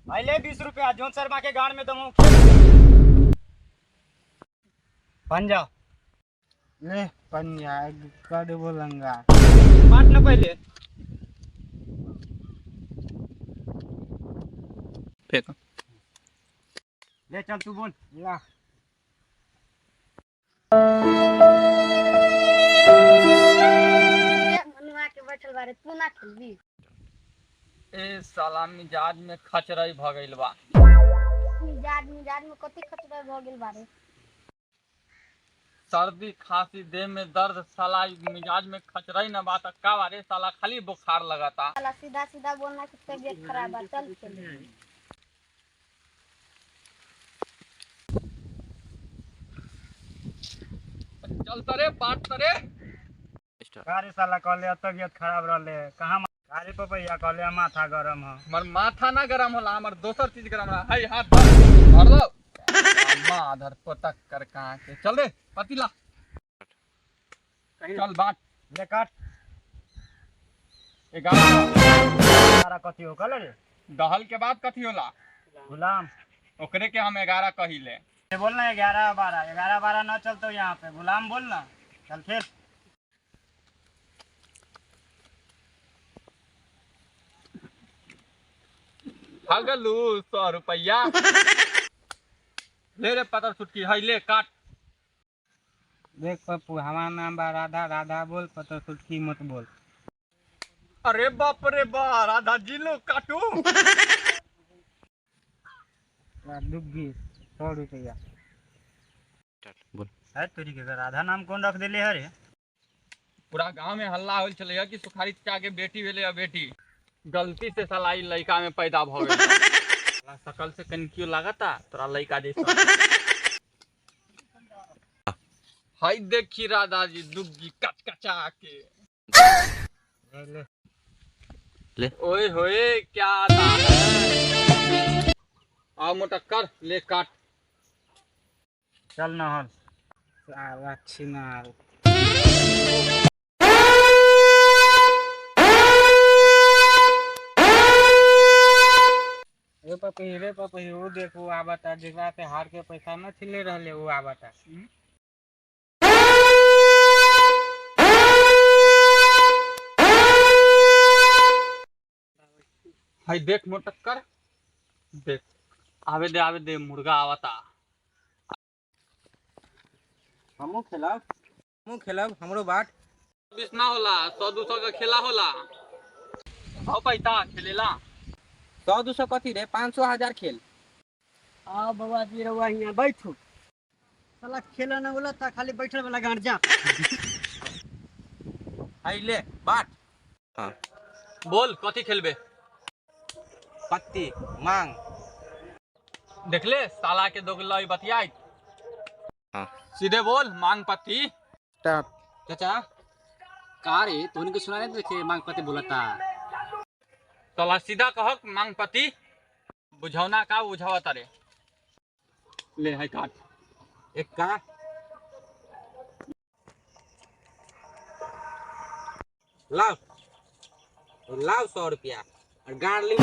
भाई ले 20 रुपया जोन शर्मा के गाड़ में दमो बन जाओ। ले पंजा कर बोलंगा। बांट न पहले फेंक। ले चल तू बोल। ला मनुआ के बैठल बारे तू ना खेलबी। ए साला मिजाज में खचरई भ गइल बा। मिजाज मिजाज में कथी खतरा भ गेल बारे। सर्दी खांसी देह में दर्द साला मिजाज में खचरई न बा त का बारे साला खाली बुखार लगता। साला सीधा सीधा बोलना कि तबीयत खराब है चल खेल। चल तरे बाट तरे। गाड़ी साला कहले तबियत खराब रहले कहां गाड़ी पर भैया कहले माथा गरम है। हमर माथा ना गरम होला, हमर दोसर चीज गरम रहा। हाय हाथ धर दो। अम्मा आधर पटक कर कहां के चल रे पतीला। चल बाट ले काट 11 सारा कथी हो कल रे दहल के बाद कथी होला गुलाम। ओकरे के हम 11 कहिले। ये बोलना 11-12 11-12 ना चलते यहाँ पे गुलाम बोलना। चल फिर हगलू 100 रुपया। ले रे पतर सुटकी है ले काट। देख पप्पू हमारा नाम बा राधा, राधा बोल पता सुटकी मत बोल। अरे बाप रे बा राधा जी लो काटू। डुग्गी 100 रुपया। है तेरी के राधा नाम कौन रख दिले है रे। पूरा गांव में हल्ला होल चले कि सुखारी चाचा के बेटी भेले या बेटी गलती से साला ई लड़का में पैदा भ गेल। साला शकल से कनकियो लागता तोरा लड़का जैसा। हाय देखी राधा जी दुग्गी कचकचा के। ले ले ओए होए क्या आता है। आओ मोटा कर ले काट। चल नहल साला छिनार। रे पपी वो देखो आवता जेकरा से हार के पैसा न छिले रहले वो आवता। हाय देख मोटक्कर देख आवे दे मुर्गा आवता। हमू खेलब हमरो बाट। बिसना होला 100-200 का खेला होला। आओ पैसा खेलेला 100-200 कथी रे 500-1000 खेल। आओ बाबा जी रवा यहाँ बैठो साला खेला ना बोला था खाली बैठल वाला गांड जा। आई ले बाट। बोल कथी खेलबे। पत्ती मांग। देखले साला के दोगला बतियाई। सीधे बोल मांग पत्ती। स्टार्ट। चाचा का रे तोहनी के सुना नहीं देखे मांग पति बोलता। साला सीधा कहक मांग पत्ती बुझौना का बुझावा तारे। ले है काट एक का लाव 100 रुपया और गाड़ ली।